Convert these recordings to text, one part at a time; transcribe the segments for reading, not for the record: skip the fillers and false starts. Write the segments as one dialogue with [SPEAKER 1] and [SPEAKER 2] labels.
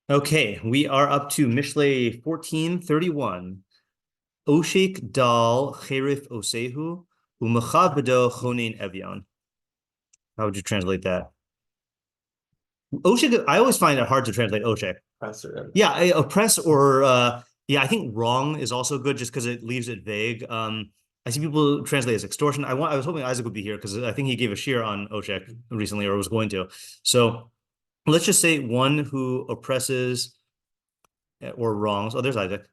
[SPEAKER 1] Okay, we are up to Mishlei 14:31. Oshik dal cherif osehu umachabado chonin evyon. How would you translate that? Oshik, I always find it hard to translate Oshik. Yeah, oppress or yeah, I think wrong is also good just because it leaves it vague. I see people translate as extortion. I was hoping Isaac would be here because I think he gave a shiur on Oshik recently or was going to. So let's just say one who oppresses or wrongs. Oh, there's Isaac.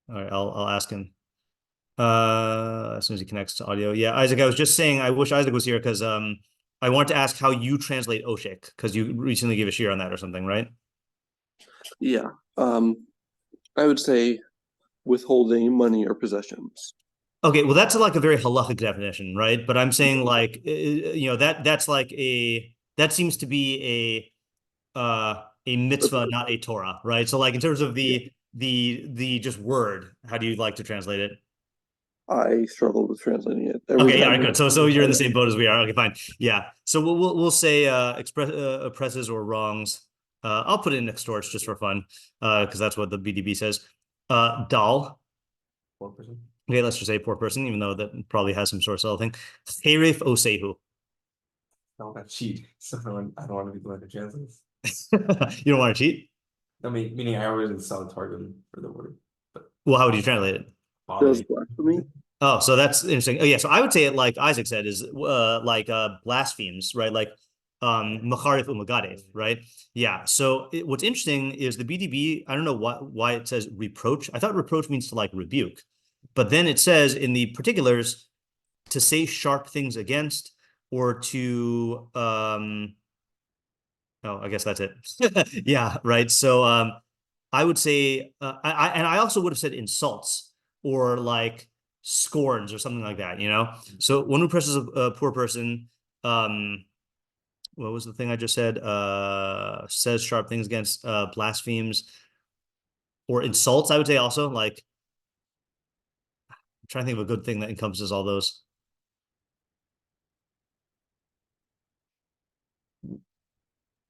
[SPEAKER 1] All right, I'll ask him as soon as he connects to audio. Yeah, Isaac, I was just saying I wish Isaac was here because I wanted to ask how you translate Oshik because you recently gave a shiur on that or something, right?
[SPEAKER 2] Yeah. I would say withholding money or possessions.
[SPEAKER 1] Okay, well that's like a very halachic definition, right? But I'm saying like that's like that seems to be a mitzvah, not a Torah, right? So like in terms of the just word, how do you like to translate it?
[SPEAKER 2] I struggled with translating it.
[SPEAKER 1] Okay, yeah, good. So you're in the same boat as we are. Okay, fine. Yeah. So we'll say oppresses or wrongs. I'll put it in extorts just for fun, because that's what the BDB says. Dal.
[SPEAKER 3] Poor person.
[SPEAKER 1] Okay, let's just say poor person, even though that probably has some sort of thing. Cherif osehu.
[SPEAKER 3] I don't want to cheat, so I don't want to be the one to translate.
[SPEAKER 1] You don't want to cheat?
[SPEAKER 3] I mean, meaning I always saw the targum for the word. But
[SPEAKER 1] well, how would you translate it?
[SPEAKER 2] Does blasphemy?
[SPEAKER 1] Oh, so that's interesting. Oh, yeah. So I would say it like Isaac said is like blasphemes, right? Like macharif umagadef, right? Yeah. So what's interesting is the BDB. I don't know why it says reproach. I thought reproach means to like rebuke, but then it says in the particulars to say sharp things against or to oh, I guess that's it. Yeah, right. So I would say I also would have said insults or like scorns or something like that, you know? So one who oppresses a poor person, what was the thing I just said? Says sharp things against blasphemes or insults, I would say also like I'm trying to think of a good thing that encompasses all those.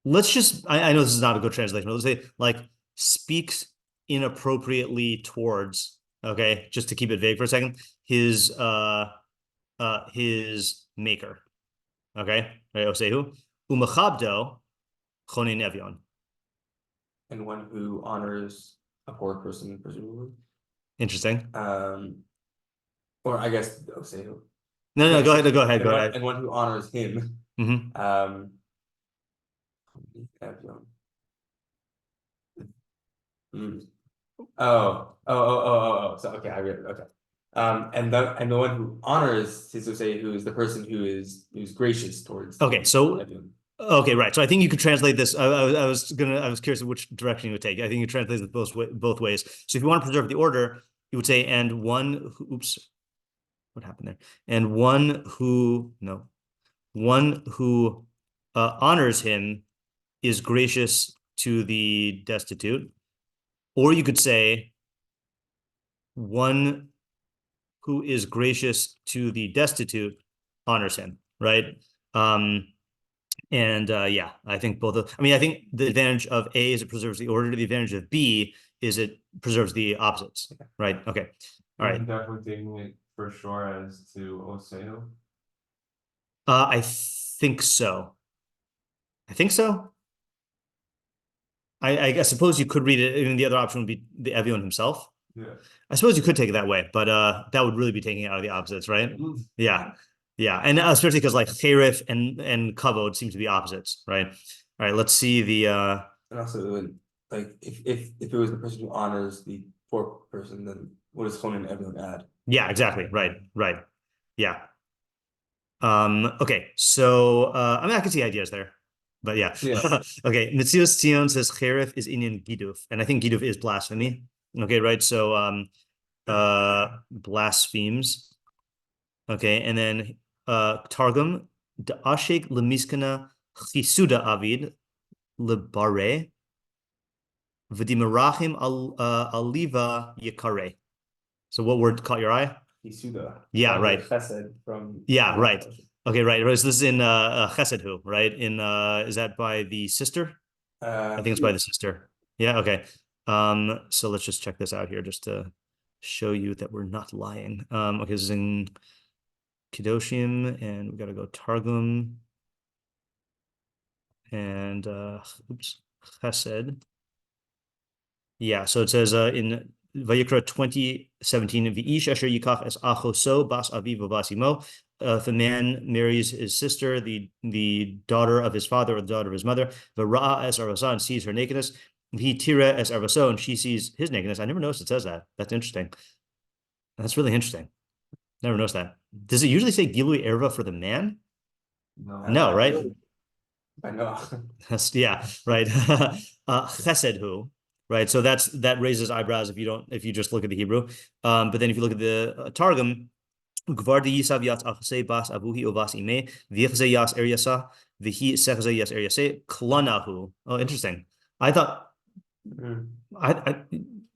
[SPEAKER 1] Let's just I know this is not a good translation, but let's say like speaks inappropriately towards, okay, just to keep it vague for a second, his maker. Okay, right, Osehu. Umachabdo chonin evyon.
[SPEAKER 3] and one who honors a poor person, presumably.
[SPEAKER 1] Interesting.
[SPEAKER 3] Or I guess Osehu.
[SPEAKER 1] No, go ahead.
[SPEAKER 3] And one who honors him.
[SPEAKER 1] Mm-hmm.
[SPEAKER 3] So okay, I read it. Okay. And the one who honors his Osehu is the person who's gracious towards.
[SPEAKER 1] Okay, so everyone. Okay, right. So I think you could translate this. I was curious which direction you would take. I think you translate it both ways. So if you want to preserve the order, you would say, and one who, oops, what happened there? And one who honors him is gracious to the destitute. Or you could say, one who is gracious to the destitute honors him, right? Yeah, I think I think the advantage of A is it preserves the order. The advantage of B is it preserves the opposites, right? Okay, all right.
[SPEAKER 4] I'm definitely taking it for sure as to Oseo.
[SPEAKER 1] I think so. I suppose you could read it. I mean, the other option would be the Evion himself.
[SPEAKER 4] Yeah.
[SPEAKER 1] I suppose you could take it that way, but that would really be taking it out of the opposites, right? Yeah. Yeah, and especially because like cherif and kavod seem to be opposites, right? All right, let's see the
[SPEAKER 3] and also like if it was the person who honors the poor person, then what does chonin evyon add?
[SPEAKER 1] Yeah, exactly. Right. Yeah. Okay, so I mean I can see ideas there, but yeah. Okay, Metzudas ציון says cherif is inyan giduf, and I think giduf is blasphemy. Okay, right. So blasphemes. Okay, and then Targum, Da'ashik lemiskana chisuda avid lebare v'dimerachim aliva yikare. So what word caught your eye?
[SPEAKER 3] Chisuda.
[SPEAKER 1] Yeah, right.
[SPEAKER 3] Chesed from.
[SPEAKER 1] Yeah, right. Okay, right. So this is in Chesed who, right? In is that by the sister? I think it's by the sister. Yeah, okay. So let's just check this out here just to show you that we're not lying. Okay, this is in Kedoshim, and we got to go Targum and Chesed. Yeah, so it says in Vayikra 20:17, V'ish asher yikach es achoso bas aviv bas imo. If a man marries his sister, the daughter of his father or the daughter of his mother, v'ra'a es arvasa, and sees her nakedness, he tira es arvaso, and she sees his nakedness. I never noticed it says that. That's interesting. That's really interesting. Never noticed that. Does it usually say gilui erva for the man? No, right?
[SPEAKER 3] I know.
[SPEAKER 1] That's, yeah, right. Chesed hu, right? So that raises eyebrows if you just look at the Hebrew. But then if you look at the Targum, Gvar de yisav yatz achase bas avuhi ovas ime v'yichze yas eryasa v'hi sechze yas eryase klanahu. Oh, interesting. I thought I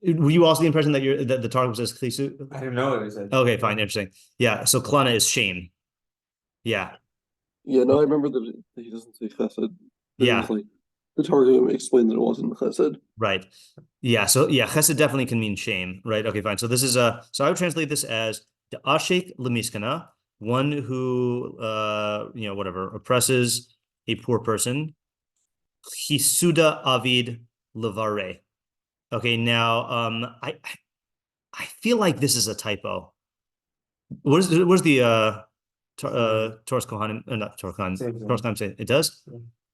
[SPEAKER 1] were you also the impression that the Targum says chisu?
[SPEAKER 3] I don't know what it said.
[SPEAKER 1] Okay, fine, interesting. Yeah, so klana is shame. Yeah.
[SPEAKER 2] Yeah, no, I remember that he doesn't say chesed.
[SPEAKER 1] Yeah.
[SPEAKER 2] Like, the Targum explained that it wasn't chesed.
[SPEAKER 1] Right. Yeah. So yeah, chesed definitely can mean shame. Right. Okay, fine. So this is so I would translate this as the ashik lemiskana, one who whatever oppresses a poor person. Chisuda avid levare. Okay, now I feel like this is a typo. Where's the Torah Kohanim, not Torah Kohanim, Torah Kohanim say it does?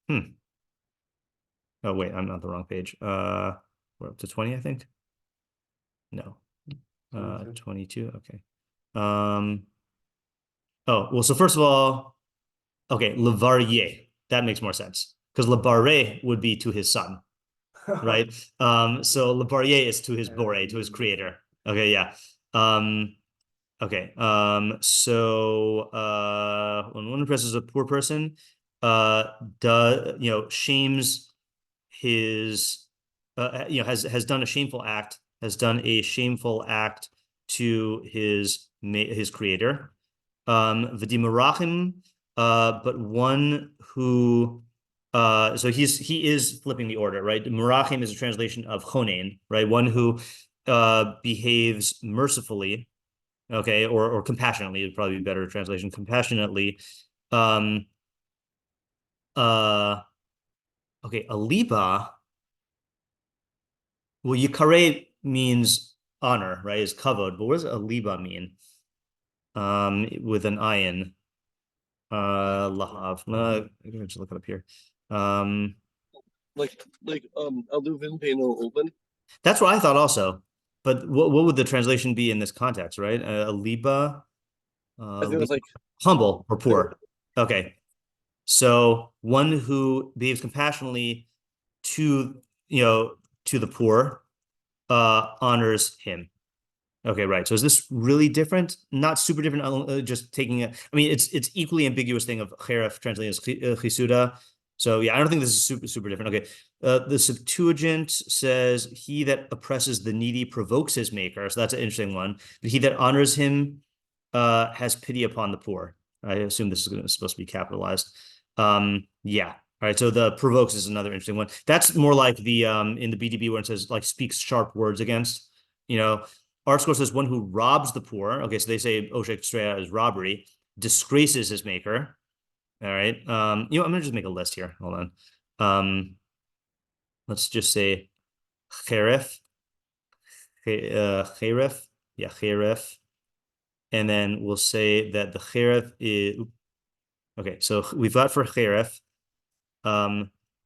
[SPEAKER 1] Oh wait, I'm on the wrong page. We're up to 20, I think. No. 22. Okay. Oh, well, so first of all, okay, levarye. That makes more sense. Because lebare would be to his son. Right? So levarye is to his bore, to his creator. Okay, yeah. Okay. So when one oppresses a poor person, shames his has done a shameful act, to his creator. V'dimarachim, but one who so he is flipping the order, right? Marachim is a translation of chonein, right? One who behaves mercifully, okay, or compassionately would probably be a better translation, compassionately. Okay, aliba. Well, yikare means honor, right? Is kavod, but what does aliba mean? With an ayin. Lahav. I can just look it up here.
[SPEAKER 2] aluvin peno open.
[SPEAKER 1] That's what I thought also. But what would the translation be in this context, right? Aliba.
[SPEAKER 2] I think it was like
[SPEAKER 1] humble or poor. Okay. So one who behaves compassionately to the poor honors him. Okay, right. So is this really different? Not super different. Just taking it. I mean, it's equally ambiguous thing of cheref translated as chisuda. So yeah, I don't think this is super different. Okay, the Septuagint says, "He that oppresses the needy provokes his maker." So that's an interesting one. But he that honors him has pity upon the poor. I assume this is supposed to be capitalized. Yeah. All right. So the provokes is another interesting one. That's more like the in the BDB where it says like speaks sharp words against. ArtScore says one who robs the poor. Okay, so they say Oshek Strea is robbery, disgraces his maker. All right. I'm gonna just make a list here. Hold on. Let's just say cheref. Cheref. Yeah, cheref. And then we'll say that the cheref is okay. So we've got for cheref,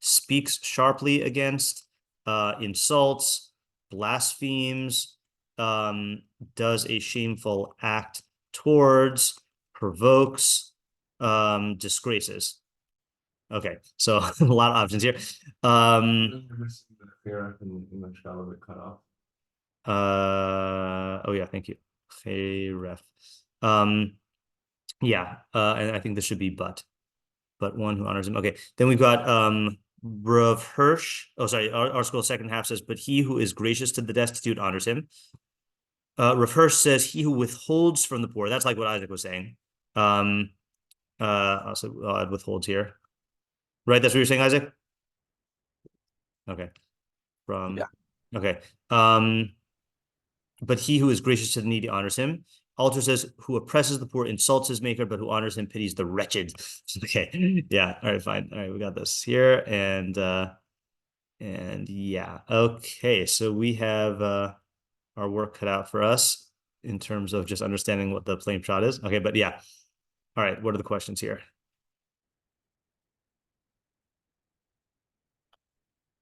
[SPEAKER 1] speaks sharply against, insults, blasphemes, does a shameful act towards, provokes, disgraces. Okay, so a lot of options here. Oh yeah, thank you. Cheref. Yeah, and I think this should be but one who honors him. Okay, then we've got Rav Hirsch. Oh, sorry, our school second half says, but he who is gracious to the destitute honors him. Rav Hirsch says, he who withholds from the poor. That's like what Isaac was saying. Also, I'll add withholds here. Right, that's what you're saying, Isaac? Okay. from
[SPEAKER 2] Yeah.
[SPEAKER 1] okay. But he who is gracious to the needy honors him. Alter says, who oppresses the poor insults his maker, but who honors him pities the wretched. Okay. Yeah. All right, fine. All right, we got this here. And yeah. Okay. So we have our work cut out for us in terms of just understanding what the plain shot is. Okay, but yeah. All right, what are the questions here?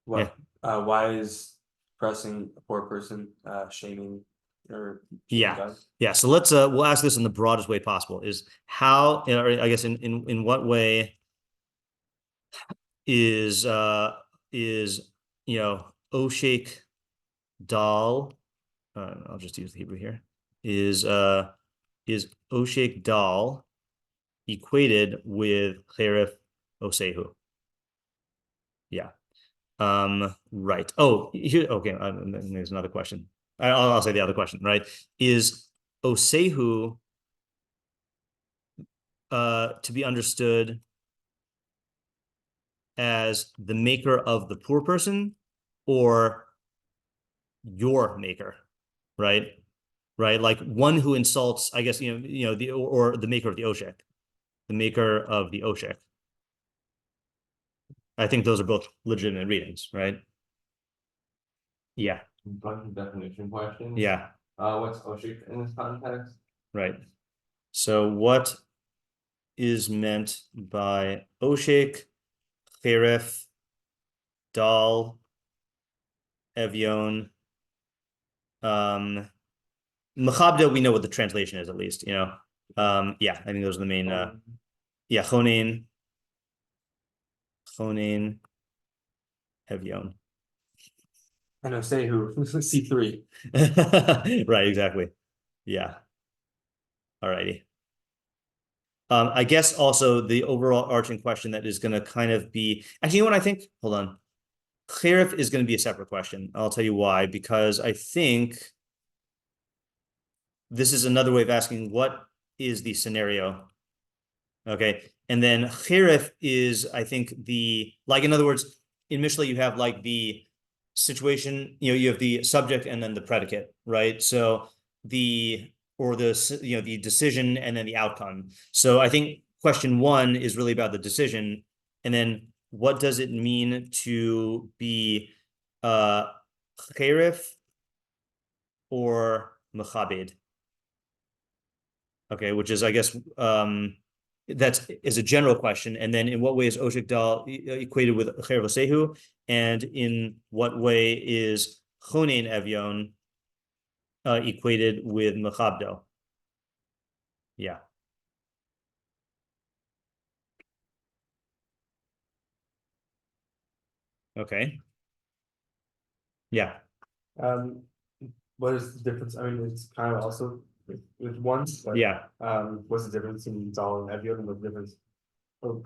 [SPEAKER 3] What why is pressing a poor person shaming or
[SPEAKER 1] Yeah.
[SPEAKER 3] God?
[SPEAKER 1] Yeah, so let's we'll ask this in the broadest way possible, is how, or I guess in what way is Oshek Dal, I'll just use the Hebrew here, is Oshek Dal equated with Cheref Osehu? Yeah. Right. Oh, here, okay, there's another question. I'll say the other question, right? Is Osehu to be understood as the maker of the poor person or your maker, right? Right, like one who insults, I guess, the or the maker of the Oshek, the maker of the Oshek. I think those are both legitimate readings, right? Yeah.
[SPEAKER 4] Bunch of definition questions.
[SPEAKER 1] Yeah.
[SPEAKER 4] What's Oshik in this context?
[SPEAKER 1] Right. So what is meant by Oshek, Cheref, Dal, Evion, Machabda, we know what the translation is, at least, yeah, I think those are the main, yeah, Chonin, Evion.
[SPEAKER 3] I know, say who C3.
[SPEAKER 1] Right, exactly. Yeah. Alrighty. I guess also the overall arching question that is going to kind of be, actually, you know what I think? Hold on. Cheref is going to be a separate question. I'll tell you why, because I think this is another way of asking what is the scenario. Okay. And then Cheref is, I think, in other words, in Mishlei, you have like the situation, you have the subject and then the predicate, right? So the decision and then the outcome. So I think question one is really about the decision. And then what does it mean to be Cheref or Mechabed? Okay, which is, I guess, that is a general question. And then in what way is Oshek Dal equated with Cheref Osehu? And in what way is Chonin Evion equated with Mechabdo? Yeah. Okay. Yeah.
[SPEAKER 3] What is the difference? I mean, it's kind of also with one, but
[SPEAKER 1] Yeah.
[SPEAKER 3] What's the difference in Zal and Evion, and what's the difference of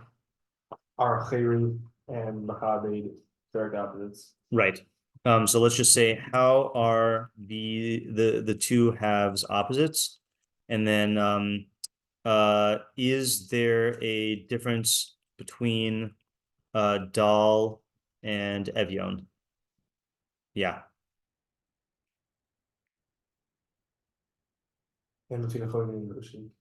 [SPEAKER 3] our Chayrim and Machabed, direct opposites?
[SPEAKER 1] Right. So let's just say, how are the two halves opposites? And then is there a difference between Dal and Evion? Yeah.
[SPEAKER 3] And between Chonin and Oshik.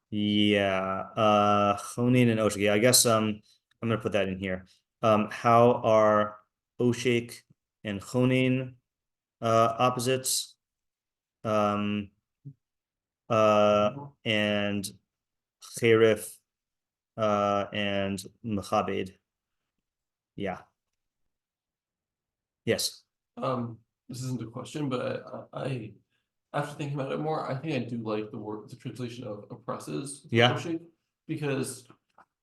[SPEAKER 1] Yeah. Chonin and Oshek. Yeah, I guess I'm gonna put that in here. How are Oshek and Chonin opposites? And Cheref and Mechabed. Yeah. Yes.
[SPEAKER 2] This isn't a question, but I after thinking about it more, I think I do like the translation of oppresses.
[SPEAKER 1] Yeah.
[SPEAKER 2] Because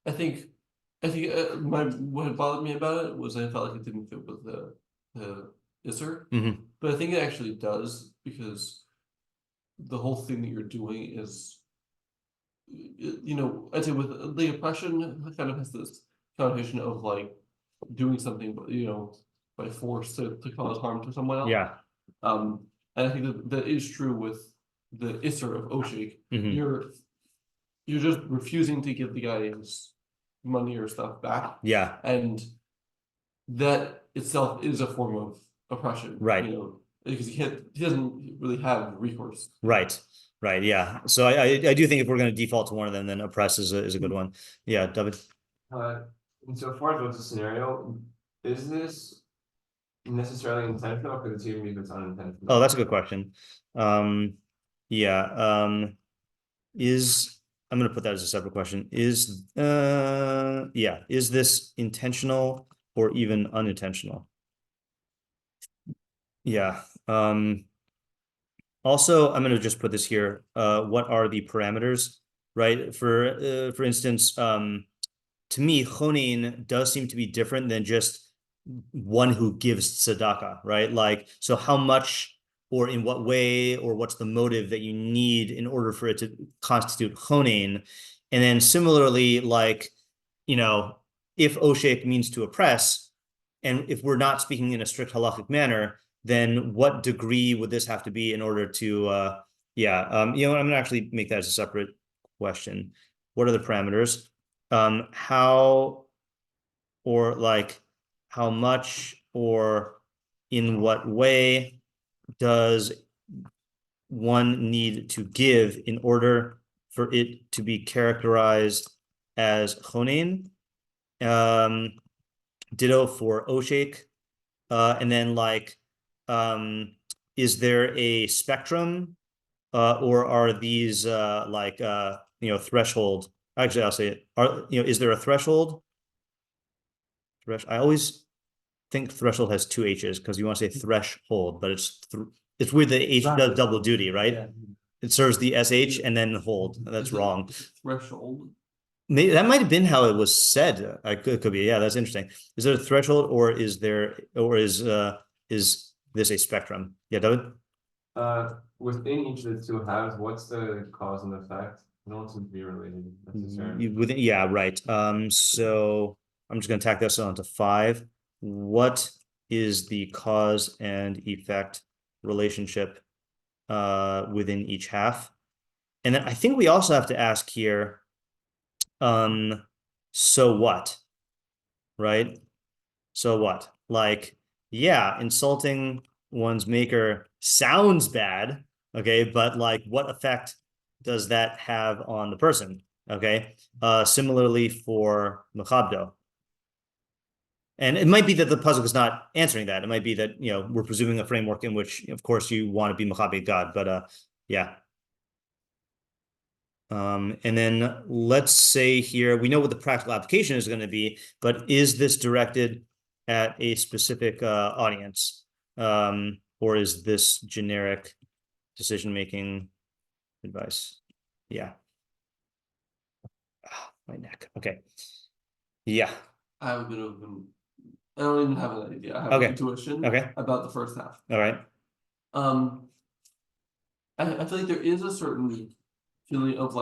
[SPEAKER 2] I think what bothered me about it was I felt like it didn't fit with the Isser, but I think it actually does, because the whole thing that you're doing is, I'd say with the oppression, it kind of has this connotation of like doing something, by force to cause harm to someone else.
[SPEAKER 1] Yeah.
[SPEAKER 2] And I think that is true with the Isser of Oshik. You're just refusing to give the guy his money or stuff back.
[SPEAKER 1] Yeah.
[SPEAKER 2] And that itself is a form of oppression,
[SPEAKER 1] Right.
[SPEAKER 2] Because he doesn't really have recourse.
[SPEAKER 1] Right. Yeah. So I do think if we're going to default to one of them, then oppress is a good one. Yeah, David.
[SPEAKER 4] And so far as what's the scenario, is this necessarily intentional? Because it's even if it's unintentional.
[SPEAKER 1] Oh, that's a good question. Yeah. I'm going to put that as a separate question. Is this intentional or even unintentional? Yeah. Also, I'm going to just put this here. What are the parameters, right? For instance, to me, chonin does seem to be different than just one who gives tzedakah, right? Like, so how much or in what way or what's the motive that you need in order for it to constitute chonin? And then similarly, like, if oshek means to oppress, and if we're not speaking in a strict halakhic manner, then what degree would this have to be in order to, I'm going to actually make that as a separate question. What are the parameters? How much or in what way does one need to give in order for it to be characterized as chonin? Ditto for oshek. And then is there a spectrum or are these threshold? Actually, I'll say it. Is there a threshold? I always think threshold has two H's because you want to say threshold, but it's weird that H does double duty, right? Yeah. It serves the SH and then hold. That's wrong.
[SPEAKER 2] Threshold.
[SPEAKER 1] Maybe that might have been how it was said. Could be. Yeah, that's interesting. Is there a threshold, or is this a spectrum? Yeah, David.
[SPEAKER 4] Within each of the two halves, what's the cause and effect? No one seems to be related necessarily.
[SPEAKER 1] Yeah, right. So I'm just going to tack this on to 5. What is the cause and effect relationship within each half? And then I think we also have to ask here, so what? Right? So what? Insulting one's maker sounds bad, okay, but what effect does that have on the person? Okay. Similarly for Mechabdo. And it might be that the pasuk is not answering that. It might be that, we're presuming a framework in which, of course, you want to be Mechabed God, but yeah. And then let's say here, we know what the practical application is going to be, but is this directed at a specific audience? Or is this generic decision-making advice? Yeah. My neck. Okay. Yeah.
[SPEAKER 2] I have a bit of I don't even have an idea. I have an intuition about the first half.
[SPEAKER 1] All right.
[SPEAKER 2] I feel like there is a certain feeling of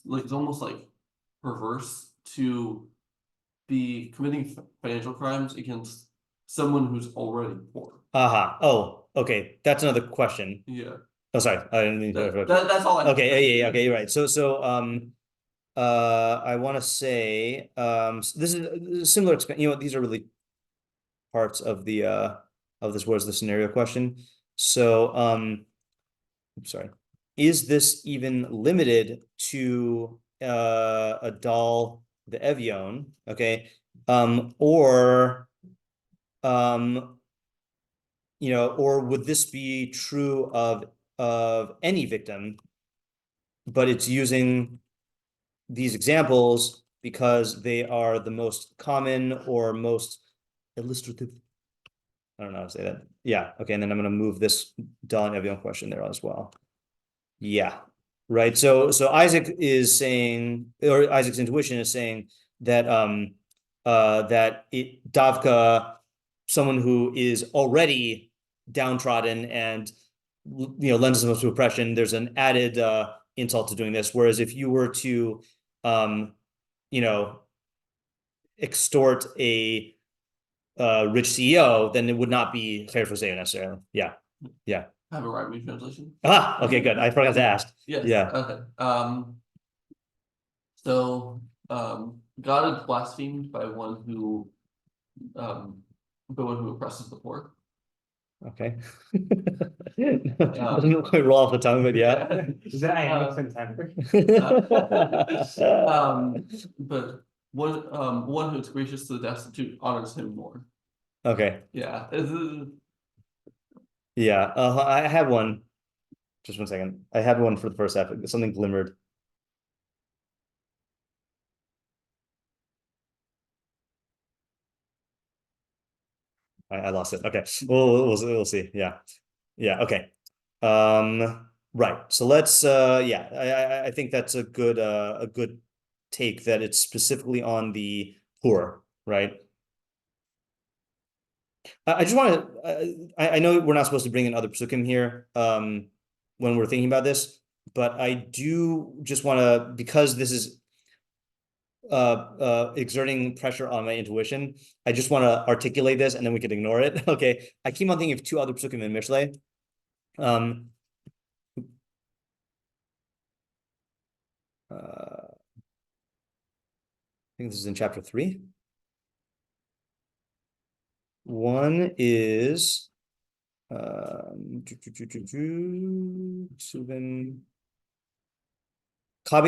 [SPEAKER 2] it's almost perverse to be committing financial crimes against someone who's already poor.
[SPEAKER 1] Oh, okay. That's another question.
[SPEAKER 2] Yeah.
[SPEAKER 1] Oh, sorry. I didn't mean to.
[SPEAKER 2] That's all I have.
[SPEAKER 1] Okay. Yeah. Okay. You're right. So, I want to say, this is similar. These are really parts of the of this was the scenario question. So, I'm sorry. Is this even limited to a doll, the Evion? Okay. Or would this be true of any victim, but it's using these examples because they are the most common or most illustrative. I don't know how to say that. Yeah. Okay. And then I'm going to move this doll and Evion question there as well. Yeah. Right. So Isaac is saying, or Isaac's intuition is saying that Davka, someone who is already downtrodden and lends themselves to oppression, there's an added insult to doing this. Whereas if you were to extort a rich CEO, then it would not be Khair Fazeo necessarily. Yeah.
[SPEAKER 2] I have a Rabbeinu translation.
[SPEAKER 1] Okay, good. I forgot to ask.
[SPEAKER 2] Yes.
[SPEAKER 1] Yeah.
[SPEAKER 2] Okay. So God is blasphemed by one who the one who oppresses the poor.
[SPEAKER 1] Okay. Doesn't quite roll off the tongue, but yeah.
[SPEAKER 3] Is that iambic pentameter?
[SPEAKER 2] But one who is gracious to the destitute honors him more.
[SPEAKER 1] Okay.
[SPEAKER 2] Yeah.
[SPEAKER 1] Yeah. I have one. Just 1 second. I have one for the first half. Something glimmered. I lost it. Okay. We'll see. Yeah. Yeah. Okay. Right. So let's I think that's a good take, that it's specifically on the poor, right? I just want to I know we're not supposed to bring in other pasukim here when we're thinking about this, but I do just want to, because this is exerting pressure on my intuition, I just want to articulate this and then we can ignore it. Okay. I keep on thinking of two other pasukim in Mishlei. I think this is in chapter 3. One is Kabit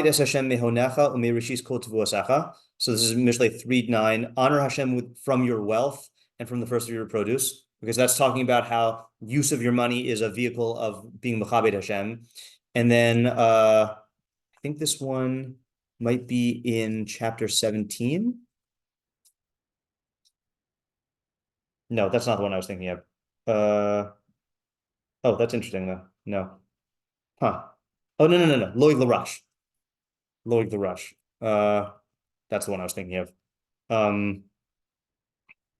[SPEAKER 1] es Hashem mehonecha umerishis kol tevuasecha. So this is Mishlei 3:9. Honor Hashem from your wealth and from the first of your produce, because that's talking about how use of your money is a vehicle of being mechabed Hashem. And then I think this one might be in chapter 17. No, that's not the one I was thinking of. Oh, that's interesting though. No. Huh. Oh, no. Loig Larash. Loig Larash. That's the one I was thinking of.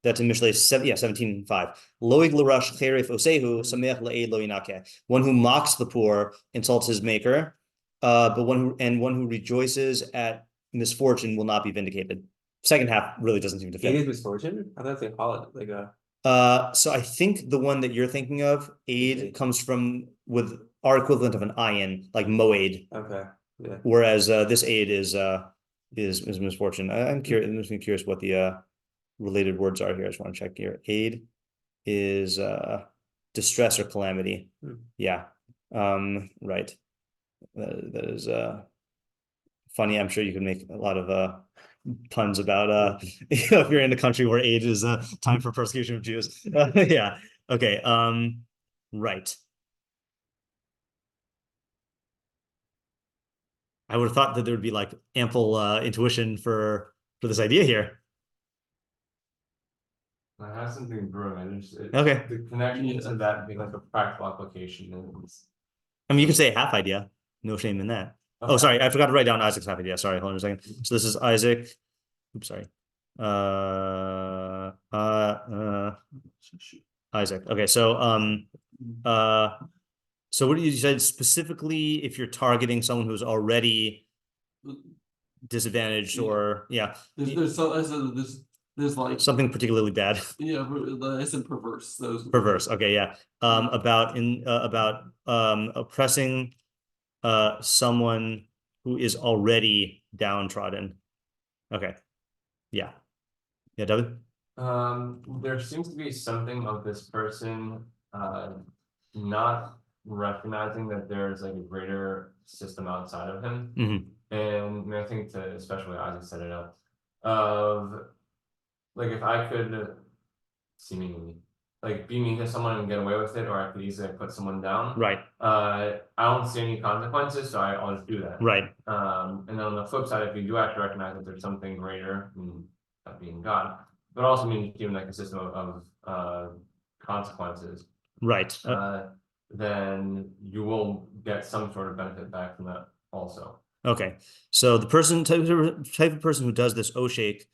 [SPEAKER 1] That's in Mishlei 17:5. Loig Larash cheref osehu sameach le'ed lo yinake. One who mocks the poor insults his maker, but one who rejoices at misfortune will not be vindicated. Second half really doesn't seem to fit.
[SPEAKER 3] It is misfortune? I thought they call it like a.
[SPEAKER 1] So I think the one that you're thinking of, aid, comes from with our equivalent of an ayin, like moed.
[SPEAKER 3] Okay. Yeah.
[SPEAKER 1] Whereas this aid is misfortune. I'm curious what the related words are here. I just want to check here. Aid is distress or calamity. Yeah. Right. That is funny. I'm sure you can make a lot of puns about if you're in a country where aid is time for persecution of Jews. Yeah. Okay. Right. I would have thought that there would be like ample intuition for this idea here.
[SPEAKER 4] I have something brewing.
[SPEAKER 1] Okay.
[SPEAKER 4] The connection to that being like a practical application is.
[SPEAKER 1] I mean, you could say a half idea. No shame in that. Okay. Oh, sorry, I forgot to write down Isaac's half idea. Sorry, hold on a second. So this is Isaac. Oops, sorry. Isaac. Okay, so so what you said specifically, if you're targeting someone who's already disadvantaged, or
[SPEAKER 2] there's like
[SPEAKER 1] something particularly bad.
[SPEAKER 2] Yeah, I said perverse. Those
[SPEAKER 1] perverse. Okay, yeah. About oppressing someone who is already downtrodden. Okay. Yeah. Yeah, David?
[SPEAKER 4] There seems to be something of this person not recognizing that there's like a greater system outside of him. And I think especially Isaac set it up of like, if I could seemingly like be mean to someone and get away with it, or I could easily put someone down.
[SPEAKER 1] Right.
[SPEAKER 4] I don't see any consequences, so I'll just do that.
[SPEAKER 1] Right.
[SPEAKER 4] And then on the flip side, if you do have to recognize that there's something greater, that being God, but also means given like a system of consequences.
[SPEAKER 1] Right.
[SPEAKER 4] Then you will get some sort of benefit back from that also.
[SPEAKER 1] Okay. So the type of person who does this oshake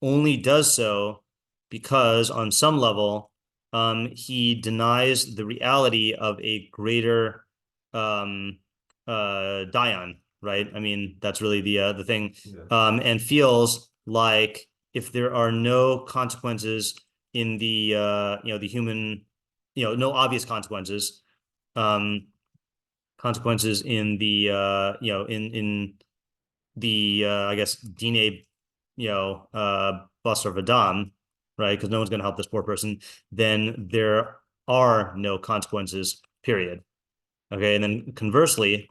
[SPEAKER 1] only does so because on some level he denies the reality of a greater Dion, right? I mean, that's really the thing. Yeah. And feels like if there are no consequences in the the human, no obvious consequences, consequences in the in the I guess dine, Basar Vadam, right? Because no one's going to help this poor person. Then there are no consequences, period. Okay, and then conversely,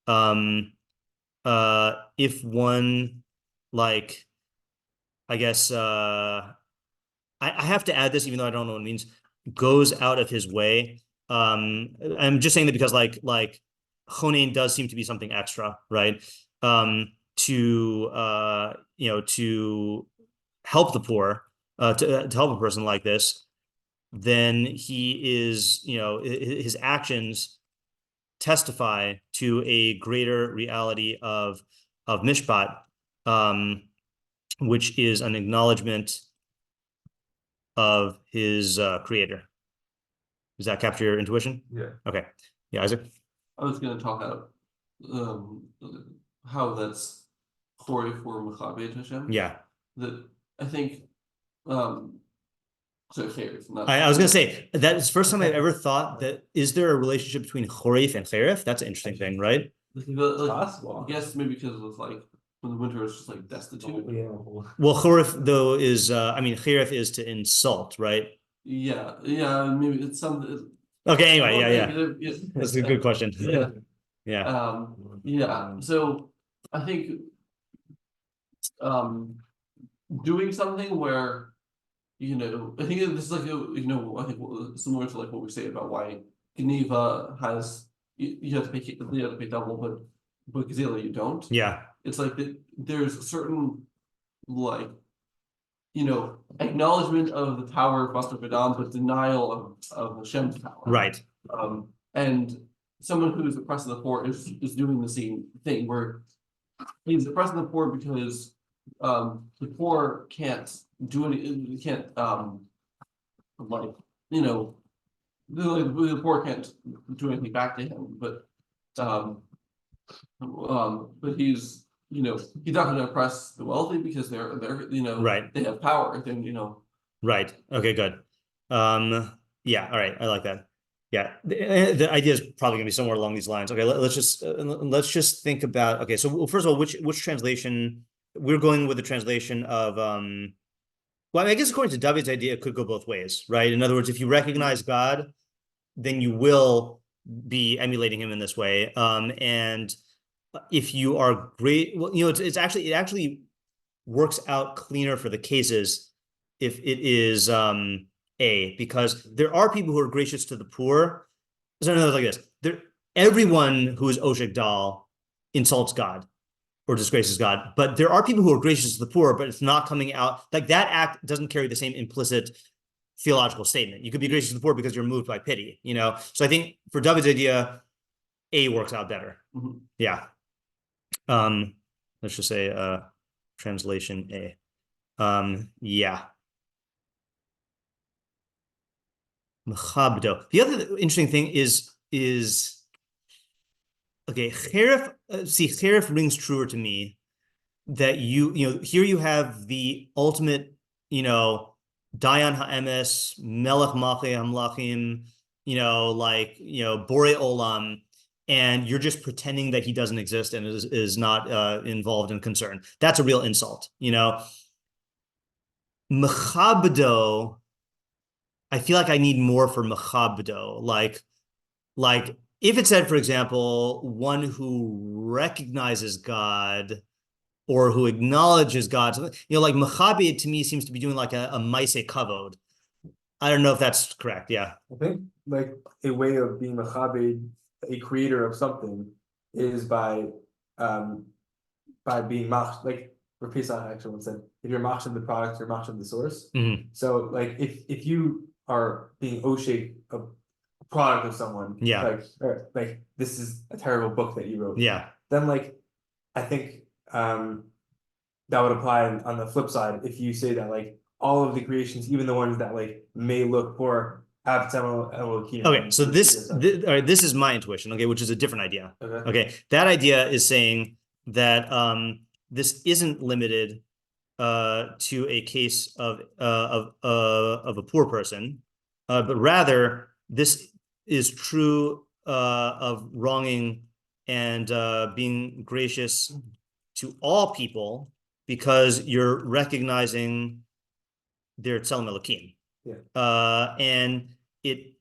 [SPEAKER 1] if one, like, I guess I have to add this, even though I don't know what it means, goes out of his way. I'm just saying that because like chonein does seem to be something extra, right? To to help the poor, to help a person like this, then he is, his actions testify to a greater reality of mishpat, which is an acknowledgement of his creator. Does that capture your intuition?
[SPEAKER 3] Yeah.
[SPEAKER 1] Okay. Yeah, Isaac?
[SPEAKER 2] I was going to talk about how that's Chorei for Mechabed Hashem.
[SPEAKER 1] Yeah.
[SPEAKER 2] That I think, so Cherif, not.
[SPEAKER 1] I was going to say, that is the first time I've ever thought that, is there a relationship between Chorif and Cherif? That's an interesting thing, right?
[SPEAKER 2] Like,
[SPEAKER 3] Possible.
[SPEAKER 2] I guess maybe because of like, when the winter is just like destitute.
[SPEAKER 3] Yeah.
[SPEAKER 1] Well, Chorif, though, is, Cherif is to insult, right?
[SPEAKER 2] Yeah, maybe it's some.
[SPEAKER 1] Okay, anyway,
[SPEAKER 2] yeah.
[SPEAKER 1] That's a good question.
[SPEAKER 2] Yeah.
[SPEAKER 1] Yeah.
[SPEAKER 2] So I think doing something where, I think this is like, I think similar to like what we say about why Geneva has, you have to pay double, but Gazela you don't.
[SPEAKER 1] Yeah.
[SPEAKER 2] It's like there's a certain, like, acknowledgement of the power of Master Vedam, but denial of Hashem's power.
[SPEAKER 1] Right.
[SPEAKER 2] And someone who is oppressing the poor is doing the same thing, where he's oppressing the poor because the poor can't do any, can't the poor can't do anything back to him, but he's he's not going to oppress the wealthy because they're
[SPEAKER 1] right,
[SPEAKER 2] they have power, then
[SPEAKER 1] right. Okay, good. Yeah, all right, I like that. Yeah, the idea is probably going to be somewhere along these lines. Okay, let's just think about. Okay, so first of all, which translation we're going with? The translation of well, I guess according to David's idea, it could go both ways, right? In other words, if you recognize God, then you will be emulating him in this way. And if you are great, well, it actually works out cleaner for the cases if it is because there are people who are gracious to the poor. So in other words, like this, everyone who is Oshek Dal insults God or disgraces God, but there are people who are gracious to the poor, but it's not coming out, like that act doesn't carry the same implicit theological statement. You could be gracious to the poor because you're moved by pity, So I think for David's idea, A works out better.
[SPEAKER 2] Mm-hmm.
[SPEAKER 1] Yeah. Let's just say translation A. Yeah. Mechabdo. The other interesting thing is okay, Cherif, Cherif rings truer to me that here you have the ultimate, Dayan Ha'emes, Melech Malchei Hamlachim, Borei Olam, and you're just pretending that he doesn't exist and is not involved in concern. That's a real insult, Mechabdo, I feel like I need more for Mechabdo. Like if it said, for example, one who recognizes God or who acknowledges God, like Mechabed to me seems to be doing like a Maaseh Kavod. I don't know if that's correct. Yeah.
[SPEAKER 3] I think like a way of being Mechabed, a creator of something, is by being mach, like Pesach actually once said, if you're machsham the product, you're machsham the source.
[SPEAKER 1] Mm-hmm.
[SPEAKER 3] So like if you are being Oshek a product of someone,
[SPEAKER 1] yeah,
[SPEAKER 3] like this is a terrible book that you wrote.
[SPEAKER 1] Yeah.
[SPEAKER 3] Then like I think that would apply on the flip side if you say that like all of the creations, even the ones that like may look poor, have Elohim.
[SPEAKER 1] Okay, so this is my intuition, okay, which is a different idea. Okay, that idea is saying that this isn't limited to a case of a poor person, but rather this is true of wronging and being gracious to all people, because you're recognizing their tzelem elokim.
[SPEAKER 3] Yeah.
[SPEAKER 1] And it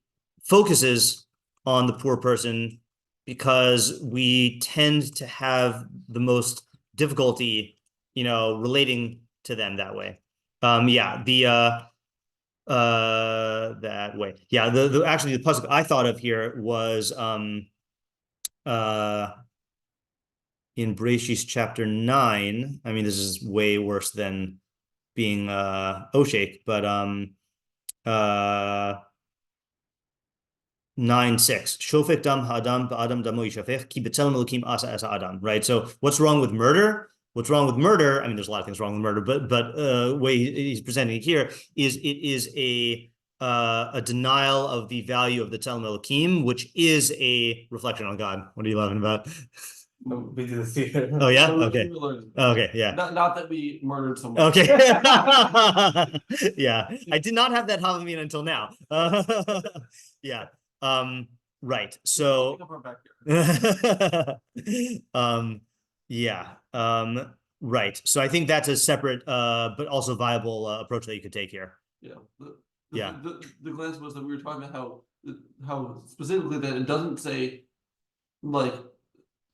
[SPEAKER 1] focuses on the poor person because we tend to have the most difficulty, relating to them that way. That way. Yeah, actually the pasuk I thought of here was in Berashit chapter 9. I mean, this is way worse than being Oshek, but 9:6. Shofet dam ha'adam ba'adam damo yishafech ki b'tzelem elokim asa asa adam. Right. So what's wrong with murder? What's wrong with murder? I mean, there's a lot of things wrong with murder, but way he's presenting it here is it is a denial of the value of the tzelem elokim, which is a reflection on God. What are you laughing about?
[SPEAKER 3] We do this here.
[SPEAKER 1] Oh yeah.
[SPEAKER 2] So
[SPEAKER 1] Okay. Okay. Yeah.
[SPEAKER 2] Not that we murdered someone.
[SPEAKER 1] Okay. Yeah, I did not have that Halloween until now. Yeah. Right. So. Yeah. Right. So I think that's a separate, but also viable approach that you could take here.
[SPEAKER 2] Yeah. The glance was that we were talking about how specifically that it doesn't say like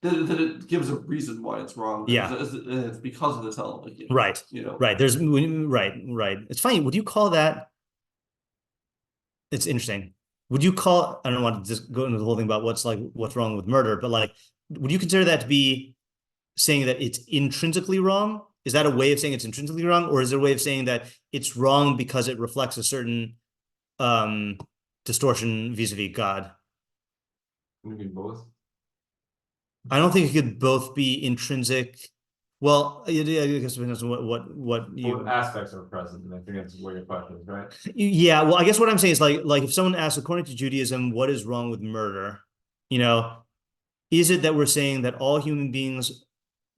[SPEAKER 2] that it gives a reason why it's wrong.
[SPEAKER 1] Yeah.
[SPEAKER 2] It's because of this element.
[SPEAKER 1] Right. Right. There's right. It's funny. Would you call that? It's interesting. Would you call? I don't want to just go into the whole thing about what's wrong with murder, but would you consider that to be saying that it's intrinsically wrong? Is that a way of saying it's intrinsically wrong, or is there a way of saying that it's wrong because it reflects a certain distortion vis-a-vis God?
[SPEAKER 4] Maybe both.
[SPEAKER 1] I don't think it could both be intrinsic. Well, I guess it depends on what
[SPEAKER 4] aspects are present, and I think that's where your question is, right?
[SPEAKER 1] Yeah, well, I guess what I'm saying is like if someone asks, according to Judaism, what is wrong with murder? Is it that we're saying that all human beings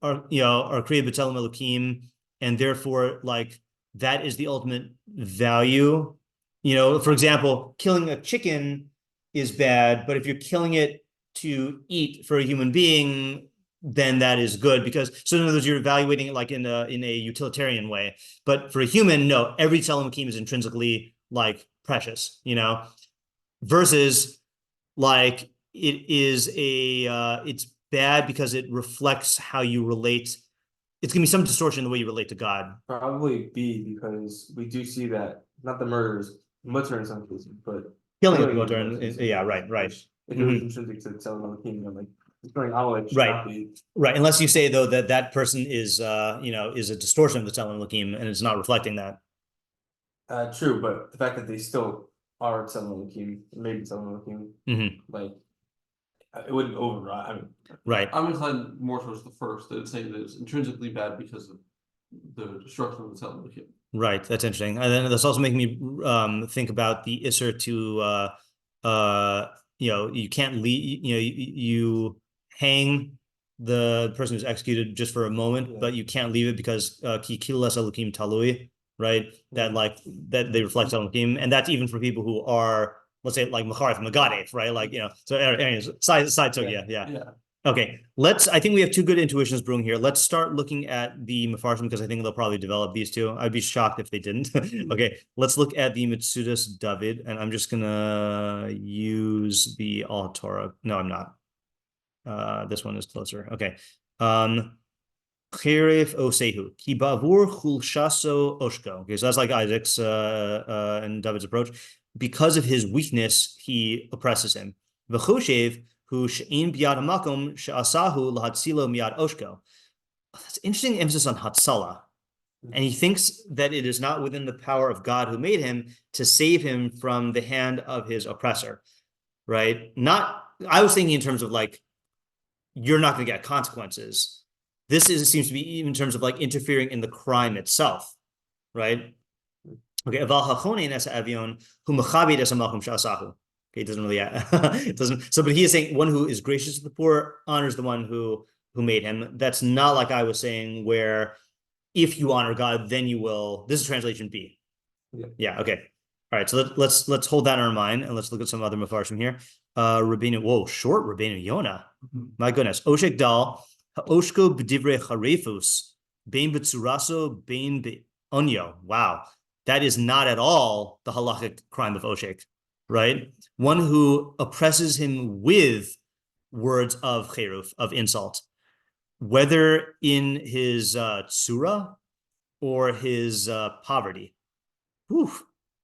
[SPEAKER 1] are created b'tzelem elokim, and therefore that is the ultimate value? For example, killing a chicken is bad, but if you're killing it to eat for a human being, then that is good, because so in other words, you're evaluating it in a utilitarian way. But for a human, no, every tzelem elokim is intrinsically precious, versus it is it's bad because it reflects how you relate. It's gonna be some distortion in the way you relate to God.
[SPEAKER 3] Probably B, because we do see that not the murderers, mussar in some cases, but
[SPEAKER 1] Killing a mussar, yeah, right.
[SPEAKER 3] If it was intrinsic to tzelem elokim,
[SPEAKER 1] right. Unless you say though that person is is a distortion of the tzelem elokim and it's not reflecting that.
[SPEAKER 3] True, but the fact that they still are tzelem elokim, maybe tzelem elokim, it wouldn't override.
[SPEAKER 1] Right.
[SPEAKER 2] I'm inclined more towards the first, that it's saying that it's intrinsically bad because of the destruction of the tzelem elokim. Right.
[SPEAKER 1] That's interesting, and then that's also making me think about the isser to you can't leave. You hang the person who's executed just for a moment, but you can't leave it because ki kilas elokim talui, right? That that they reflect elokim, and that's even for people who are, let's say, machar from the Gadef, right? So anyways, side talk, yeah. Okay, I think we have two good intuitions brewing here. Let's start looking at the meforshim, because I think they'll probably develop these two. I'd be shocked if they didn't. Okay, let's look at the Metzudas David, and I'm just gonna use the Al Torah. No, I'm not. This one is closer. Okay. Cheref osehu ki bavur chulshaso oshko. Okay, so that's like Isaac's and David's approach. Because of his weakness, he oppresses him. V'choshev hu she'in biyad hamakom she'asahu lahatzilo miyad oshko. That's interesting emphasis on hatzala. And he thinks that it is not within the power of God who made him to save him from the hand of his oppressor, right? I was thinking in terms of you're not going to get consequences. Seems to be in terms of interfering in the crime itself, right? Okay, okay, it doesn't really, it doesn't. So, but he is saying one who is gracious to the poor honors the one who made him. That's not like I was saying, where if you honor God, then you will. This is translation B. Yeah. Okay. All right. So let's hold that in our mind, and let's look at some other meforshim here. Rabbeinu, short Rabbeinu Yonah. My goodness. Oshek dal ha'oshko b'divrei charefus bein b'tzuraso bein be'onyo. Wow. that is not at all the halachic crime of oshek, right? One who oppresses him with words of cheruf, of insult, whether in his tsura or his poverty. Whew,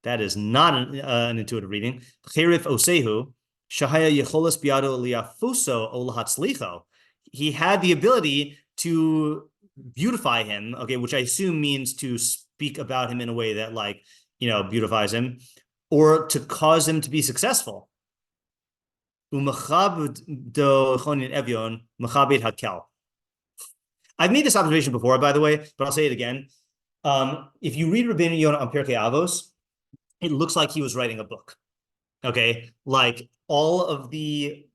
[SPEAKER 1] that is not an intuitive reading. Cherif osehu, shahaya yecholas biado liafuso olahatzlicho. He had the ability to beautify him, okay, which I assume means to speak about him in a way that, like, beautifies him, or to cause him to be successful. I've made this observation before, by the way, but I'll say it again. If you read Rabbeinu Yonah on Pirkei Avos, it looks like he was writing a book. Okay, like all of the,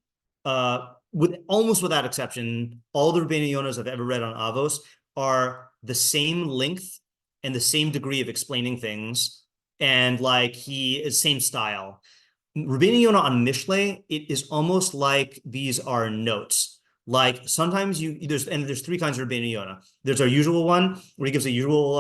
[SPEAKER 1] almost without exception, all the Rabbeinu Yonahs I've ever read on Avos are the same length and the same degree of explaining things, and like he is same style. Rabbeinu Yonah on Mishlei, it is almost like these are notes. Like sometimes there's three kinds of Rabbeinu Yonah. There's our usual one where he gives a usual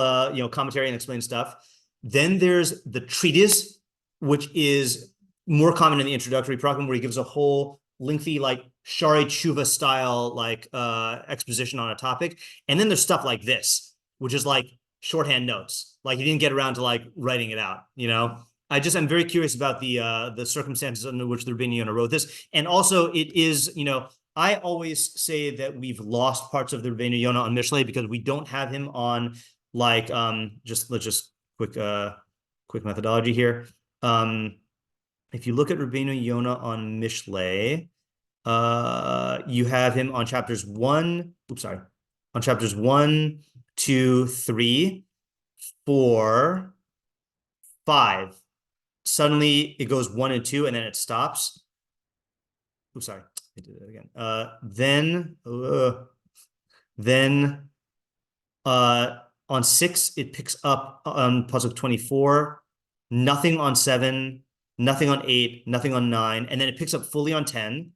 [SPEAKER 1] commentary and explains stuff. Then there's the treatise, which is more common in the introductory program, where he gives a whole lengthy, like Shari Tshuva style, like exposition on a topic. And then there's stuff like this, which is like shorthand notes. Like he didn't get around to like writing it out, I'm very curious about the circumstances under which the Rabbeinu Yonah wrote this. And also it is, I always say that we've lost parts of the Rabbeinu Yonah on Mishlei because we don't have him on like, let's just quick methodology here. If you look at Rabbeinu Yonah on Mishlei, you have him on chapters 1, 2, 3, 4, 5. Suddenly it goes 1 and 2, and then it stops. Oops, sorry, I did it again. Then on 6 it picks up on pasuk 24. Nothing on 7, nothing on 8, nothing on 9, and then it picks up fully on 10.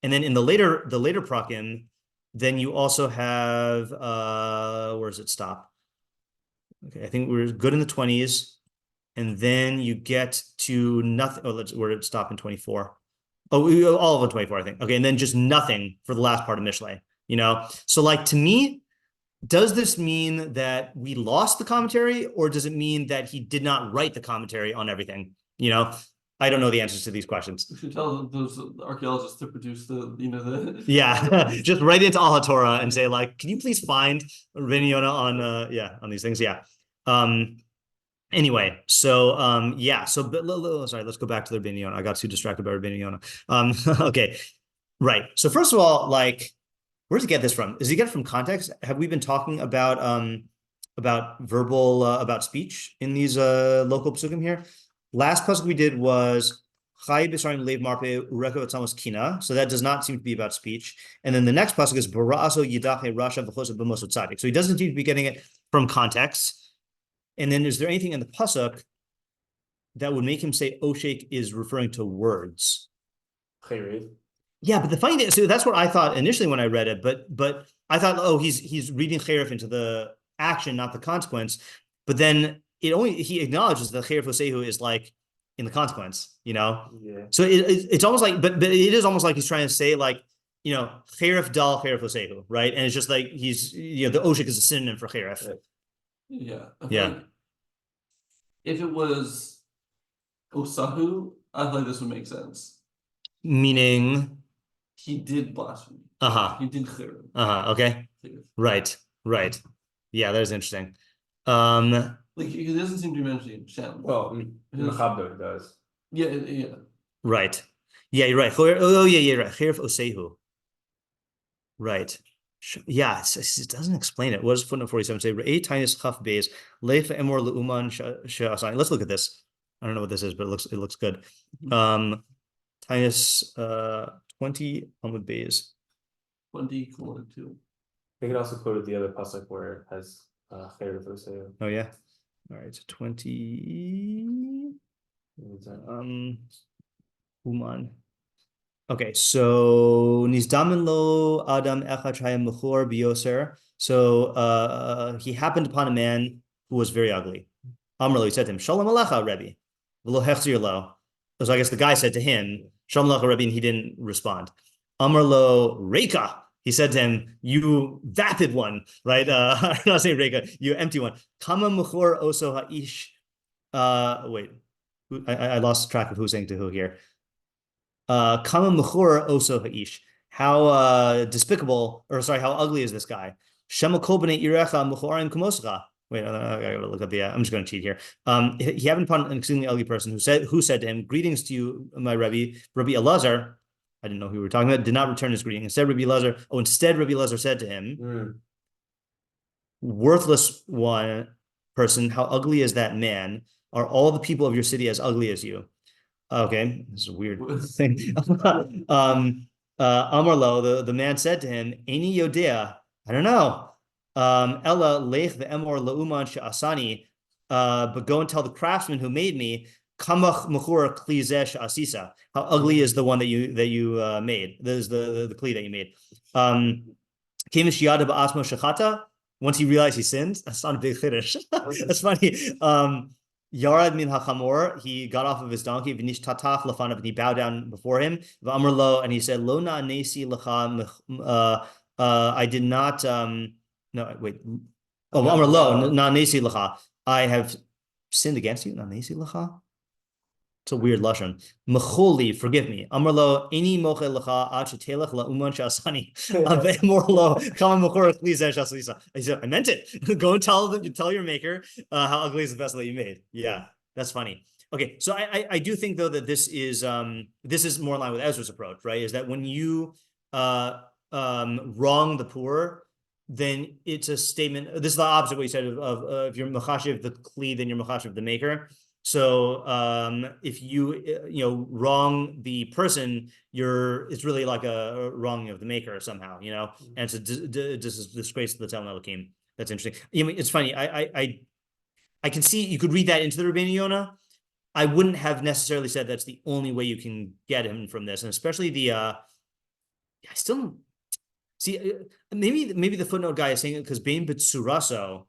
[SPEAKER 1] And then in the later prakim, then you also have where does it stop? Okay, I think we're good in the 20s. And then you get to nothing. Where did it stop in 24? Oh, all of them 24, I think. Okay, and then just nothing for the last part of Mishlei. So like to me, does this mean that we lost the commentary, or does it mean that he did not write the commentary on everything? I don't know the answers to these questions.
[SPEAKER 2] We should tell those archaeologists to produce the
[SPEAKER 1] yeah, just write into Al HaTorah and say like, can you please find Rabbeinu Yonah on these things? Yeah. Anyway, so sorry, let's go back to the Rabbeinu Yonah. I got too distracted by Rabbeinu Yonah. Okay, right. So first of all, like, where does he get this from? Does he get it from context? Have we been talking about verbal about speech in these local pasukim here? Last pasuk we did was Chai b'sarim lev marpe ureka v'tzamos kina. So that does not seem to be about speech. And then the next pasuk is bara'aso yidache rasha v'chosav b'mosot tzadik. So he doesn't seem to be getting it from context. And then is there anything in the pasuk that would make him say oshek is referring to words? Yeah, but the funny thing, so that's what I thought initially when I read it, but I thought, he's reading cherif into the action, not the consequence. But then he acknowledges that cherif osehu is like in the consequence, Yeah. So it's almost like, but it is almost like he's trying to say like, cherif dal cherif osehu, right? And it's just like he's, the oshek is a synonym for cherif.
[SPEAKER 2] Right. Yeah.
[SPEAKER 1] Yeah.
[SPEAKER 2] If it was Osahu, I feel like this would make sense.
[SPEAKER 1] Meaning
[SPEAKER 2] he did blasphemy. He did cherif.
[SPEAKER 1] Okay. Right. Yeah, that is interesting.
[SPEAKER 2] Like he doesn't seem to be mentioning Shem.
[SPEAKER 3] Well, Mechabdo does.
[SPEAKER 2] Yeah.
[SPEAKER 1] Right. Yeah, you're right. Oh, yeah, right. Cherif osehu. Right. Yeah, it doesn't explain it. What does footnote 47 say? Let's look at this. I don't know what this is, but it looks good. Tinus 20 Amud Beis.
[SPEAKER 2] 20:2.
[SPEAKER 3] They could also quote the other pasuk where it has cherif osehu.
[SPEAKER 1] Oh yeah. All right, so 20. Uman. Okay, so Nizdamin lo Adam echad shaya mechor biyoser. So he happened upon a man who was very ugly. Amar lo, he said to him, Shalom alecha, Rebbe. V'lo hechzir lo. So I guess the guy said to him, Shalom alecha, Rebbe, and he didn't respond. Amar lo Reika. He said to him, you vapid one, right? I'm not saying Reika, you empty one. Kama muchor oso ha'ish. Wait, I lost track of who's saying to who here. Kama muchor oso ha'ish. How despicable, or sorry, how ugly is this guy? Shema kol b'nei irecha muchorim kumoscha. Wait, I gotta look at the. I'm just going to cheat here. He happened upon an extremely ugly person who said to him, "Greetings to you, my Rabbi Elazar." I didn't know who we were talking about. Did not return his greeting. Instead, Rabbi Elazar said to him, "Worthless one person, how ugly is that man? Are all the people of your city as ugly as you?" Okay, this is a weird thing. Amarlo, the man said to him, "Eini yodea." I don't know. Ella lech ve'emor la'uman she'asani. But go and tell the craftsman who made me, kamach mechur kli zeh she'asisa. How ugly is the one that you made? This is the kli that you made. Kemish yada ba'asmo shechata. Once he realized he sinned, that's not a big chiddush. That's funny. Yarad min hachamor, he got off of his donkey, v'nish tatach lefanav, and he bowed down before him. V'amar lo, and he said, lo na'anesi lecha, I did not, no, wait. Oh, v'amar lo, na'anesi lecha, I have sinned against you, na'anesi lecha? It's a weird lashon. Mecholi, forgive me. Amarlo, any moche lecha ad shetelech la'uman she'asani. Amorlo, kama mechor kli zeh she'asisa. I said, I meant it. Go and tell your maker how ugly is the vessel that you made. Yeah, that's funny. Okay, so I do think though that this is more in line with Ezra's approach, right? Is that when you wrong the poor, then it's a statement. This is the opposite of what you said of if you're machashiv the kli, then you're machashiv the maker. So if you wrong the person, it's really like a wronging of the maker somehow, and it's a disgrace to the Talmud Elohim. That's interesting. It's funny. I can see you could read that into the Rabbeinu Yonah. I wouldn't have necessarily said that's the only way you can get him from this, and especially I still don't see. Maybe the footnote guy is saying it because bein b'tzuraso.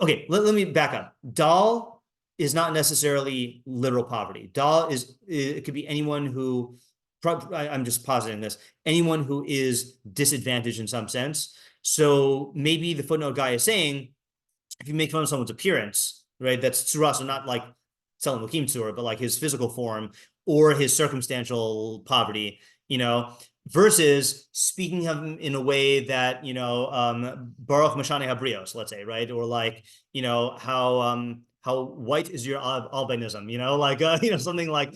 [SPEAKER 1] Okay, let me back up. Dal is not necessarily literal poverty. Dal it could be anyone who, I'm just positing this, anyone who is disadvantaged in some sense. So maybe the footnote guy is saying, if you make fun of someone's appearance, right, that's tzura, so not like selling Lakim tzura, but like his physical form or his circumstantial poverty, versus speaking of him in a way that, Baruch Mashane Habrios, let's say, right? Or like, how white is your albinism, something like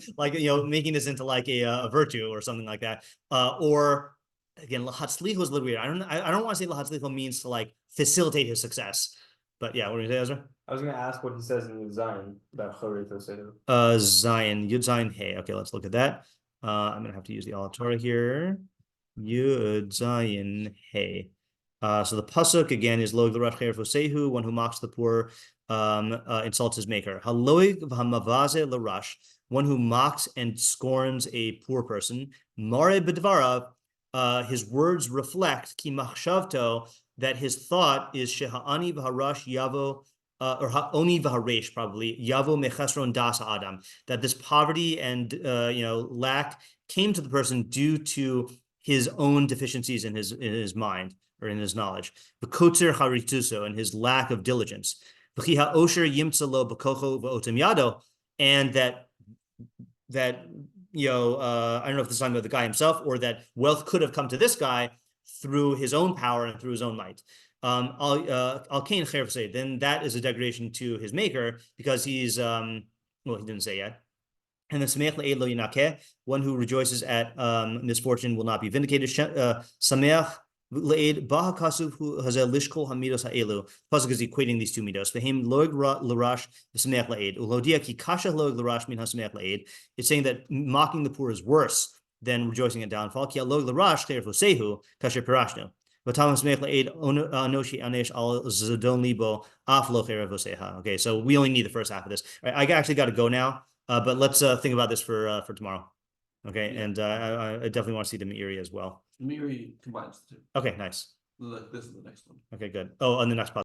[SPEAKER 1] making this into like a virtue or something like that. Or again, lahatzlicho is a little weird. I don't want to say lahatzlicho means to like facilitate his success. But yeah, what do you say, Ezra?
[SPEAKER 3] I was going to ask what he says in Yud Zayin about Chorei Tosehu.
[SPEAKER 1] Zayin, Yud Zayin, hey. Okay, let's look at that. I'm going to have to use the Torah here. Yud Zayin, hey. So the pasuk again is Lo Yigdarash Cher Fosehu, one who mocks the poor, insults his maker. Haloig v'hamavaze l'rash, one who mocks and scorns a poor person. Mare b'dvarav, his words reflect ki machshavto, that his thought is sheha'ani v'harash yavo, or ha'oni v'haresh probably yavo mechesron das adam, that this poverty and lack came to the person due to his own deficiencies in his mind or in his knowledge. V'kotzer harituso, and his lack of diligence. And that I don't know if this is talking about the guy himself, or that wealth could have come to this guy through his own power and through his own might. Then that is a degradation to his maker, because he's he didn't say yet. And the sameach le'ed lo yinakeh, one who rejoices at misfortune will not be vindicated. Sameach le'ed baha kasuv hu hazeh lishkol hamidos ha'elu. Pasuk is equating these two midos. V'hem loig l'rash v'sameach le'ed. Ulodia ki kasha loig l'rash min hasameach le'ed. It's saying that mocking the poor is worse than rejoicing at downfall. Ki loig l'rash cher fosehu kasher pirashnu. Okay, so we only need the first half of this. All right, I actually got to go now, but let's think about this for tomorrow. Okay, yeah. And I definitely want to see the Meiri as well.
[SPEAKER 2] The Meiri combines the two.
[SPEAKER 1] Okay, nice.
[SPEAKER 2] This is the next one.
[SPEAKER 1] Okay, good. Oh, on the next podcast.